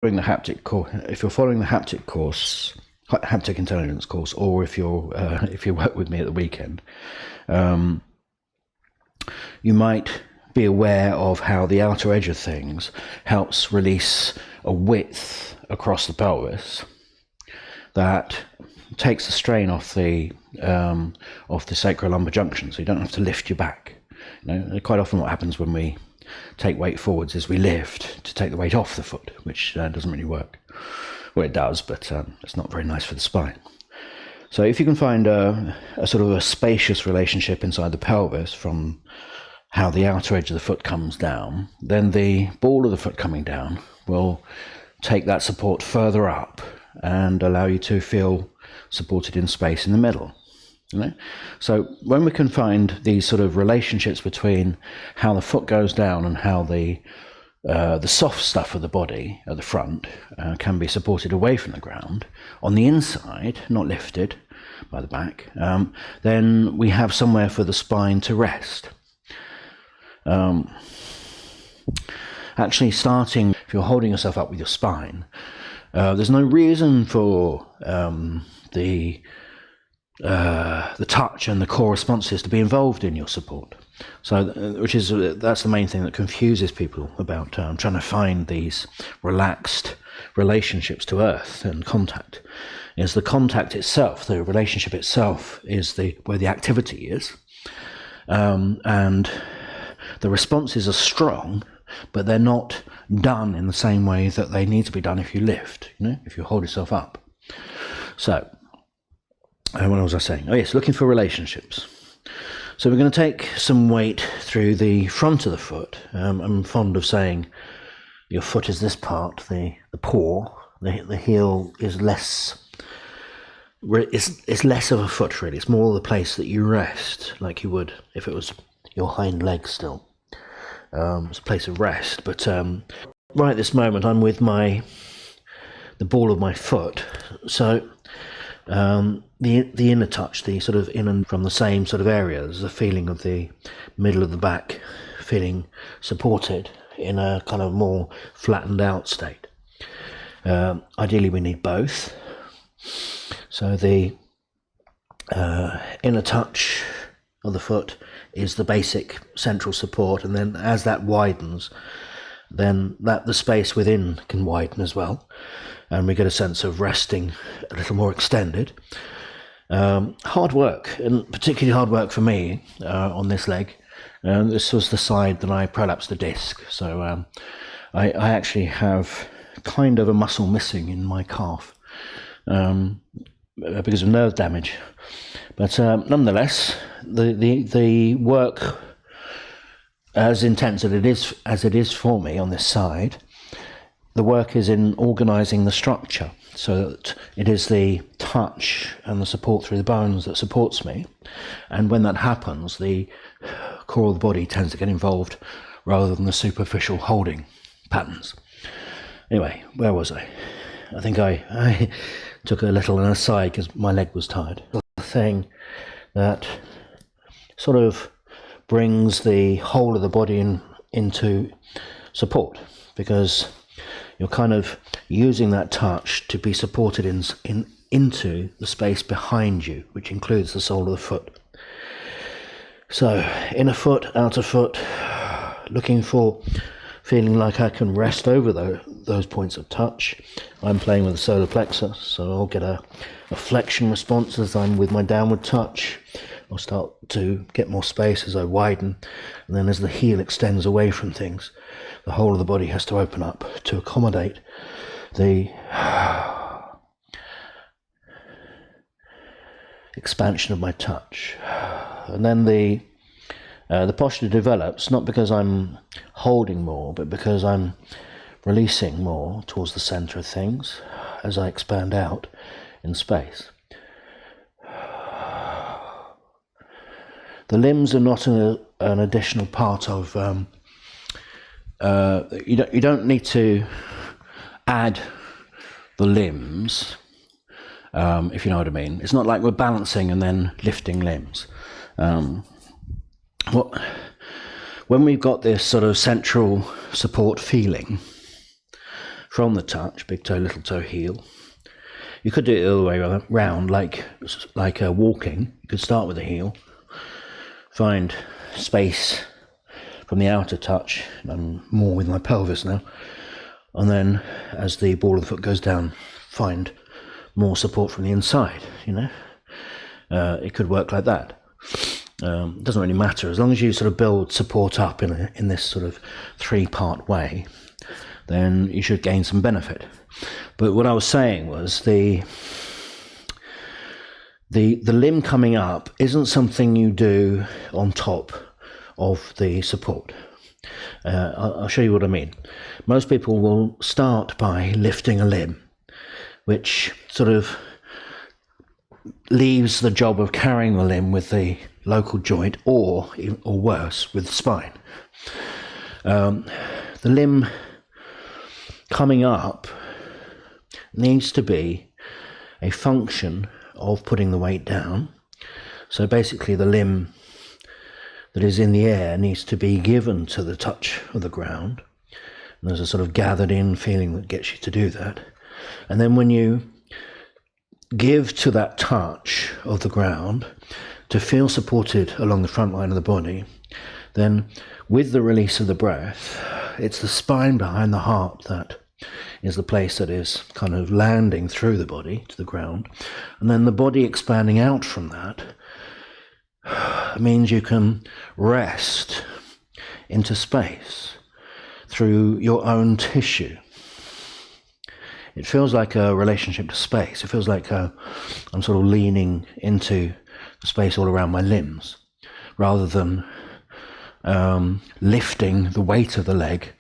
following the haptic course, if you're following the haptic intelligence course, or if you work with me at the weekend, you might be aware of how the outer edge of things helps release a width across the pelvis that takes the strain off the sacrolumbar junction, so you don't have to lift your back. Quite often what happens when we take weight forwards is we lift to take the weight off the foot, which doesn't really work. Well, it does, but it's not very nice for the spine. So if you can find a sort of a spacious relationship inside the pelvis from how the outer edge of the foot comes down, then the ball of the foot coming down will take that support further up and allow you to feel supported in space in the middle. So when we can find these sort of relationships between how the foot goes down and how the soft stuff of the body at the front can be supported away from the ground on the inside, not lifted by the back, then we have somewhere for the spine to rest. Actually, starting, if you're holding yourself up with your spine, there's no reason for the touch and the core responses to be involved in your support. So, that's the main thing that confuses people about trying to find these relaxed relationships to earth and contact. Is the contact itself, the relationship itself, is where the activity is, and the responses are strong, but they're not done in the same way that they need to be done if you lift, if you hold yourself up. So, what was I saying? Oh yes, looking for relationships. So we're going to take some weight through the front of the foot. I'm fond of saying your foot is this part, the paw. The heel is less. It's less of a foot really. It's more the place that you rest, like you would if it was your hind leg still. It's a place of rest. But right at this moment, I'm with the ball of my foot. So. The inner touch, the sort of in and from the same sort of area, there's a feeling of the middle of the back feeling supported in a kind of more flattened out state. Ideally we need both. So the inner touch of the foot is the basic central support, and then as that widens, then the space within can widen as well, and we get a sense of resting a little more extended. Hard work, and particularly hard work for me on this leg. This was the side that I prolapsed the disc, so I actually have kind of a muscle missing in my calf because of nerve damage. But nonetheless, the work, as intense as it is for me on this side, the work is in organising the structure so that it is the touch and the support through the bones that supports me. And when that happens, the core of the body tends to get involved rather than the superficial holding patterns. Anyway, where was I? I think I took a little an aside because my leg was tired. The thing that sort of brings the whole of the body into support, because you're kind of using that touch to be supported into the space behind you, which includes the sole of the foot. So inner foot, outer foot, looking for feeling like I can rest over those points of touch. I'm playing with the solar plexus, so I'll get a flexion response as I'm with my downward touch. I'll start to get more space as I widen, and then as the heel extends away from things, the whole of the body has to open up to accommodate the expansion of my touch. And then the posture develops, not because I'm holding more, but because I'm releasing more towards the center of things as I expand out in space. The limbs are not an additional part of. You don't need to add the limbs, if you know what I mean. It's not like we're balancing and then lifting limbs. When we've got this sort of central support feeling, from the touch, big toe, little toe, heel. You could do it the other way around, like walking. You could start with the heel, find space from the outer touch. I'm more with my pelvis now. And then as the ball of the foot goes down, find more support from the inside, It could work like that. It doesn't really matter. As long as you sort of build support up in this sort of three-part way, then you should gain some benefit. But what I was saying was the limb coming up isn't something you do on top of the support. I'll show you what I mean. Most people will start by lifting a limb, which sort of leaves the job of carrying the limb with the local joint, or worse, with the spine. The limb coming up needs to be a function of putting the weight down. So basically the limb that is in the air needs to be given to the touch of the ground. And there's a sort of gathered in feeling that gets you to do that. And then when you give to that touch of the ground to feel supported along the front line of the body, then with the release of the breath, it's the spine behind the heart that is the place that is kind of landing through the body to the ground. And then the body expanding out from that means you can rest into space through your own tissue. It feels like a relationship to space. It feels like I'm sort of leaning into the space all around my limbs, rather than lifting the weight of the leg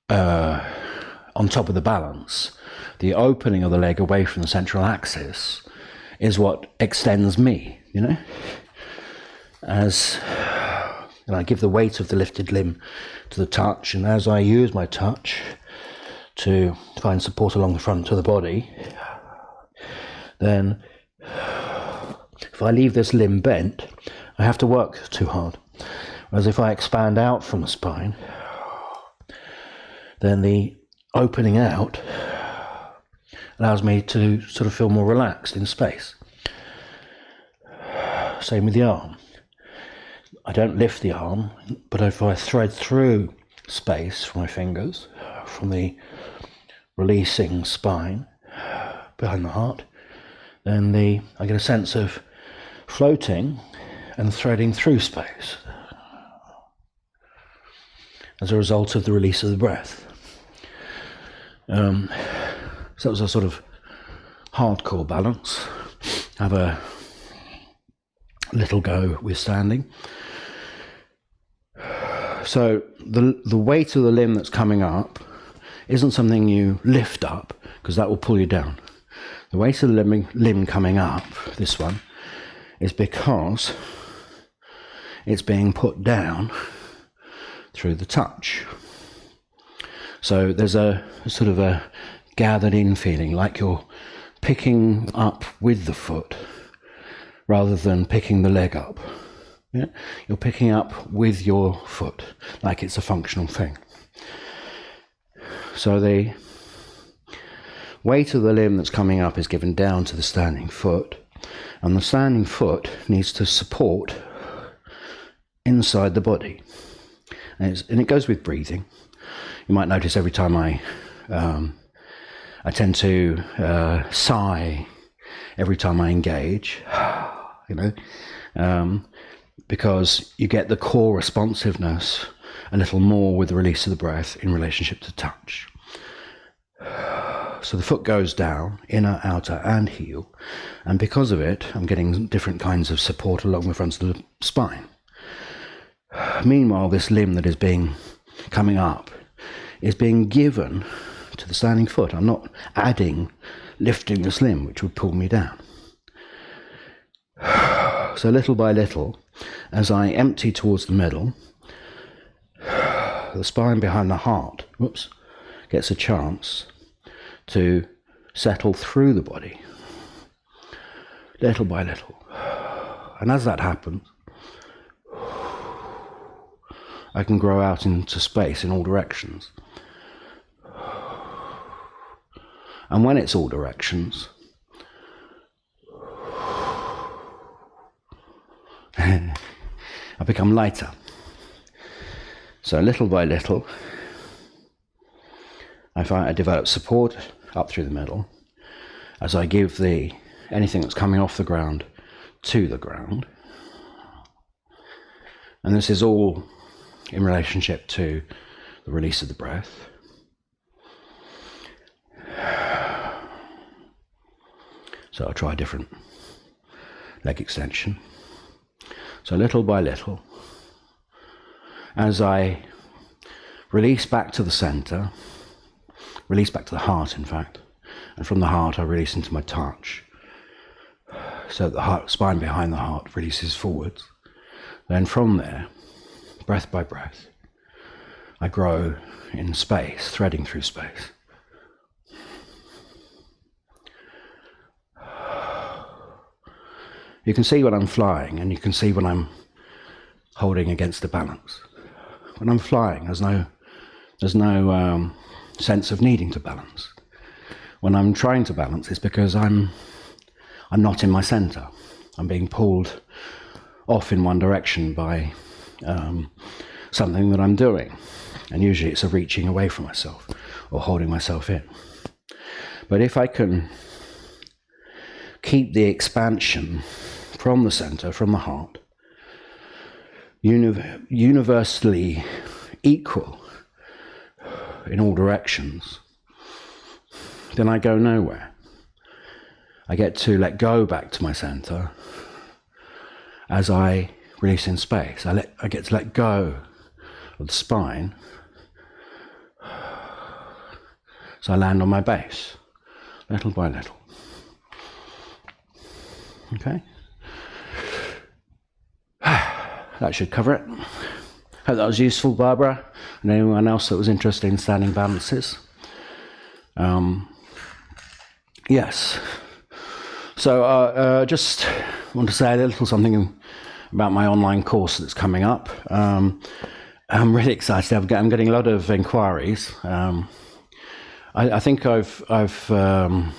on top of the balance. The opening of the leg away from the central axis is what extends me, As I give the weight of the lifted limb to the touch, and as I use my touch to find support along the front of the body, then if I leave this limb bent, I have to work too hard. Whereas if I expand out from the spine, then the opening out allows me to sort of feel more relaxed in space. Same with the arm. I don't lift the arm, but if I thread through space from my fingers, from the releasing spine behind the heart, then I get a sense of floating and threading through space as a result of the release of the breath. So that was a sort of hardcore balance. Have a little go with standing. So the weight of the limb that's coming up isn't something you lift up, because that will pull you down. The weight of the limb coming up, this one, is because it's being put down through the touch. So there's a sort of a gathered in feeling, like you're picking up with the foot rather than picking the leg up. Yeah? You're picking up with your foot, like it's a functional thing. So the weight of the limb that's coming up is given down to the standing foot, and the standing foot needs to support inside the body. And it goes with breathing. You might notice every time I tend to sigh every time I engage, because you get the core responsiveness a little more with the release of the breath in relationship to touch. So the foot goes down, inner, outer, and heel, and because of it, I'm getting different kinds of support along the front of the spine. Meanwhile, this limb that is coming up is being given to the standing foot. I'm not lifting this limb, which would pull me down. So little by little, as I empty towards the middle, the spine behind the heart, gets a chance to settle through the body, little by little. And as that happens, I can grow out into space in all directions. And when it's all directions, I become lighter. So little by little, I find I develop support up through the middle as I give anything that's coming off the ground to the ground. And this is all in relationship to the release of the breath. So I'll try a different leg extension. So little by little, as I release back to the center, release back to the heart in fact, and from the heart I release into my touch. So the spine behind the heart releases forwards. Then from there, breath by breath, I grow in space, threading through space. You can see when I'm flying, and you can see when I'm holding against the balance. When I'm flying, there's no sense of needing to balance. When I'm trying to balance, it's because I'm not in my center. I'm being pulled off in one direction by something that I'm doing. And usually it's a reaching away from myself or holding myself in. But if I can keep the expansion from the center, from the heart, universally equal in all directions, then I go nowhere. I get to let go back to my center as I release in space. I get to let go of the spine, so I land on my base, little by little. Okay? That should cover it. Hope that was useful, Barbara, and anyone else that was interested in standing balances. Yes. So just want to say a little something about my online course that's coming up. I'm really excited. I'm getting a lot of inquiries. I think I've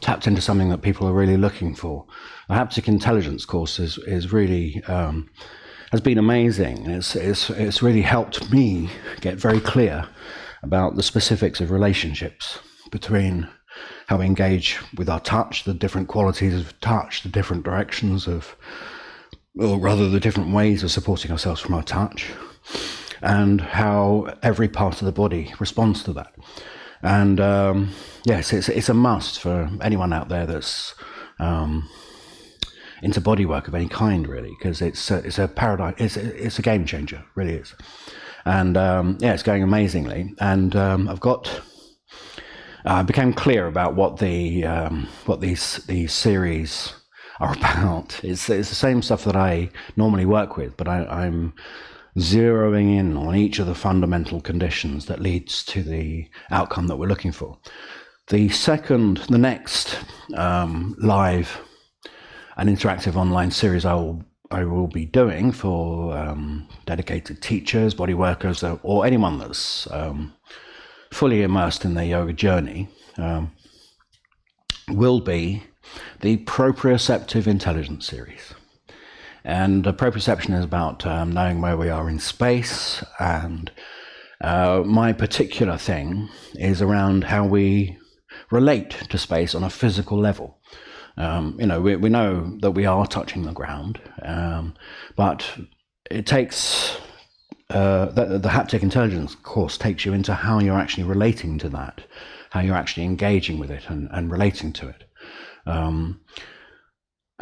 tapped into something that people are really looking for. The Haptic Intelligence course is really has been amazing. It's really helped me get very clear about the specifics of relationships between how we engage with our touch, the different qualities of touch, the different directions of, or rather the different ways of supporting ourselves from our touch, and how every part of the body responds to that. And yes, it's a must for anyone out there that's into body work of any kind, really, because it's a paradigm, it's a game changer, really is. And yeah, it's going amazingly. And I became clear about what these series are about. It's the same stuff that I normally work with, but I'm zeroing in on each of the fundamental conditions that leads to the outcome that we're looking for. The next live and interactive online series I will be doing for dedicated teachers, body workers, or anyone that's fully immersed in their yoga journey, will be the Proprioceptive Intelligence Series. And proprioception is about knowing where we are in space, and my particular thing is around how we relate to space on a physical level. We know that we are touching the ground, but it takes the Haptic Intelligence course takes you into how you're actually relating to that, how you're actually engaging with it and relating to it.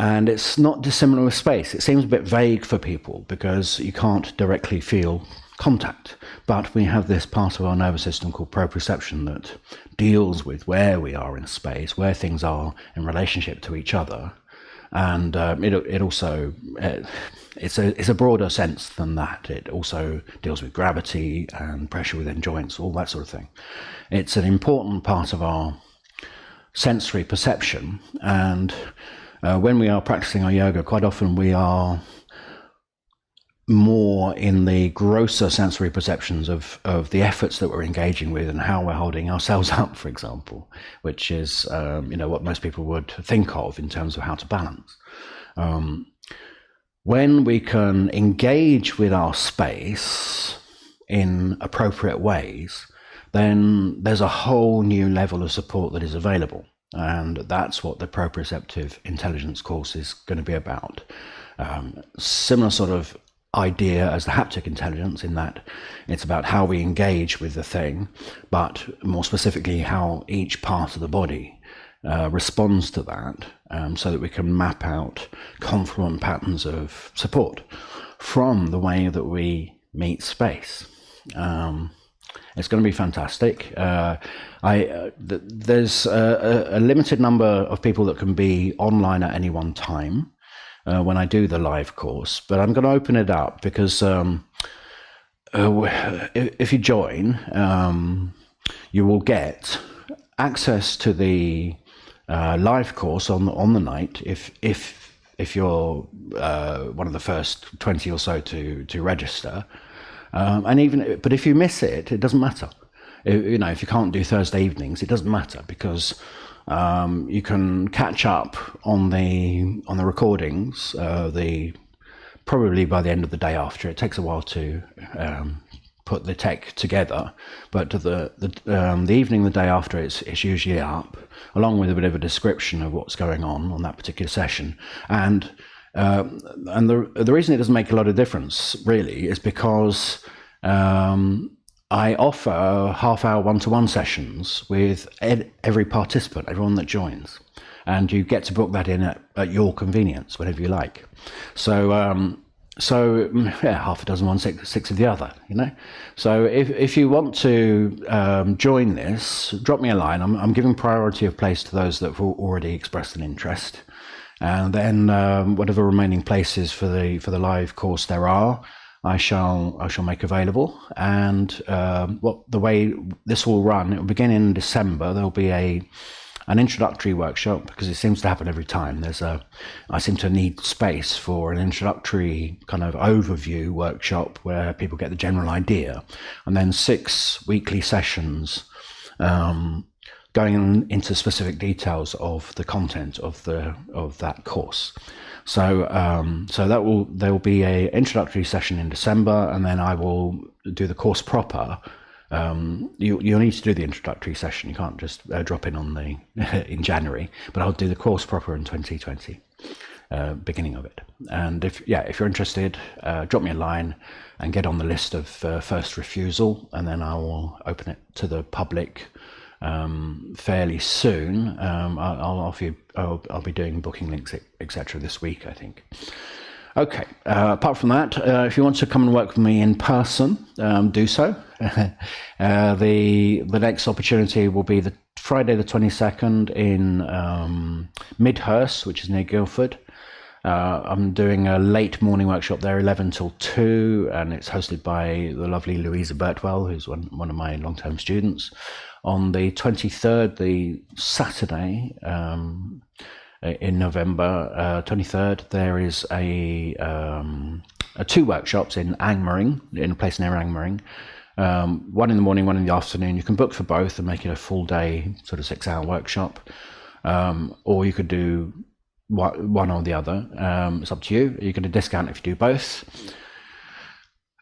And it's not dissimilar with space. It seems a bit vague for people because you can't directly feel contact, but we have this part of our nervous system called proprioception that deals with where we are in space, where things are in relationship to each other. And it's a broader sense than that. It also deals with gravity and pressure within joints, all that sort of thing. It's an important part of our sensory perception, and when we are practicing our yoga, quite often we are more in the grosser sensory perceptions of the efforts that we're engaging with and how we're holding ourselves up, for example, which is what most people would think of in terms of how to balance. When we can engage with our space in appropriate ways, then there's a whole new level of support that is available. And that's what the Proprioceptive Intelligence course is going to be about. Similar sort of idea as the Haptic Intelligence, in that it's about how we engage with the thing, but more specifically how each part of the body responds to that, so that we can map out confluent patterns of support from the way that we meet space. It's going to be fantastic. There's a limited number of people that can be online at any one time when I do the live course, but I'm going to open it up because if you join, you will get access to the live course on the night if you're one of the first 20 or so to register. But if you miss it, it doesn't matter. If you can't do Thursday evenings, it doesn't matter, because you can catch up on the recordings. Probably by the end of the day after. It takes a while to put the tech together, but the evening the day after, it's usually up, along with a bit of a description of what's going on that particular session. And the reason it doesn't make a lot of difference really is because I offer half-hour one-to-one sessions with every participant, everyone that joins, and you get to book that in at your convenience, whenever you like. So half a dozen one, six of the other, So if you want to join this, drop me a line. I'm giving priority of place to those that have already expressed an interest. And then whatever remaining places for the live course there are, I shall make available. And the way this will run, it will begin in December. There'll be an introductory workshop, because it seems to happen every time. I seem to need space for an introductory kind of overview workshop where people get the general idea, and then 6 weekly sessions going into specific details of the content of that course. So there will be a introductory session in December, and then I will do the course proper. You'll need to do the introductory session. You can't just drop in in January, but I'll do the course proper in 2020, beginning of it. And if you're interested, drop me a line and get on the list of first refusal, and then I will open it to the public fairly soon. I'll be doing booking links, etc. this week, I think. Okay, apart from that, if you want to come and work with me in person, do so. The next opportunity will be the Friday the 22nd in Midhurst, which is near Guildford. I'm doing a late morning workshop there, 11 till 2, and it's hosted by the lovely Louisa Birtwell, who's one of my long-term students. On the 23rd, the Saturday, in November 23rd, there is a 2 workshops in Angmering, in a place near Angmering. One in the morning, one in the afternoon. You can book for both and make it a full day, sort of 6-hour workshop, or you could do one or the other. It's up to you. You get a discount if you do both.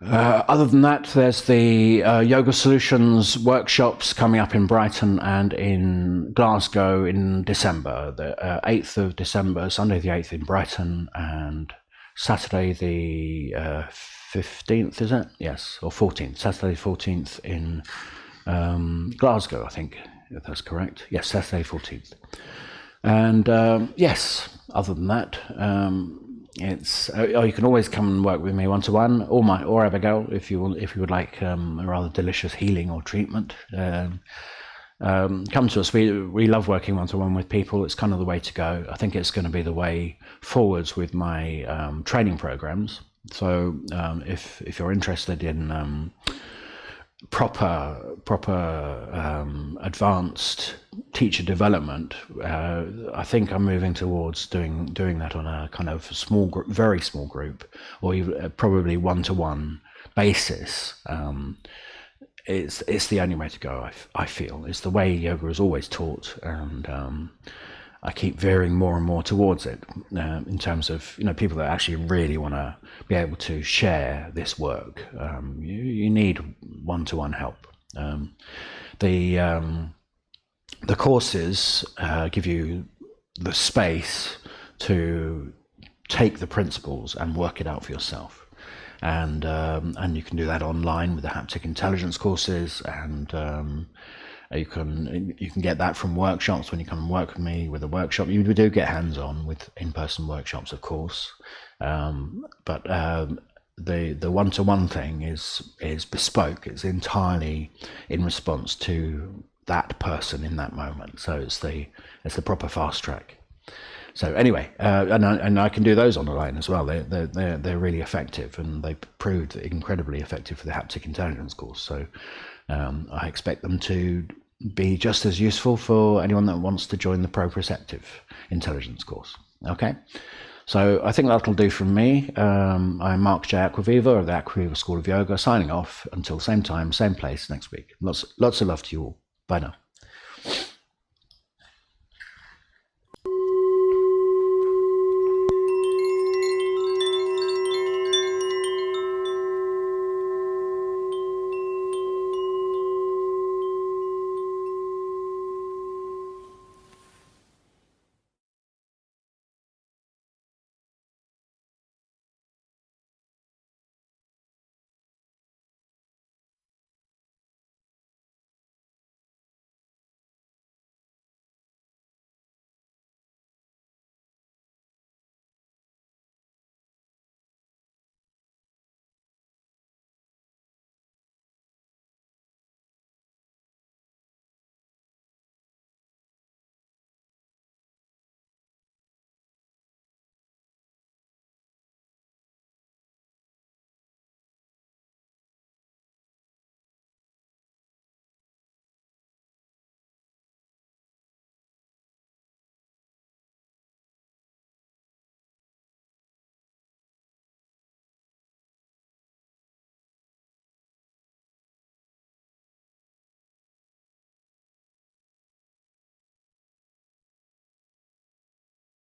Other than that, there's the Yoga Solutions workshops coming up in Brighton and in Glasgow in December. The 8th of December, Sunday the 8th in Brighton, and Saturday the 15th, is it? Yes, or 14th. Saturday the 14th in Glasgow, I think, if that's correct. Yes, Saturday 14th. And yes, other than that, it's you can always come and work with me one-to-one, or Abigail, if you would like a rather delicious healing or treatment. Come to us. We love working one-to-one with people. It's kind of the way to go. I think it's going to be the way forwards with my training programs. So if you're interested in proper advanced teacher development, I think I'm moving towards doing that on a kind of small group, very small group, or even probably one-to-one basis. It's the only way to go. I feel it's the way yoga is always taught, and I keep veering more and more towards it in terms of people that actually really want to be able to share this work. You need one-to-one help. The courses give you the space to take the principles and work it out for yourself, and you can do that online with the Haptic Intelligence courses, and you can get that from workshops when you come and work with me with a workshop. You do get hands-on with in-person workshops, of course, but the one-to-one thing is bespoke. It's entirely in response to that person in that moment. So it's the proper fast track. So anyway, and I can do those online as well. They're really effective, and they proved incredibly effective for the Haptic Intelligence course. So I expect them to be just as useful for anyone that wants to join the Proprioceptive Intelligence course. Okay, so I think that'll do from me. I'm Marc J Acquaviva of the Acquaviva School of Yoga, signing off until same time, same place next week. Lots of love to you all. Bye now.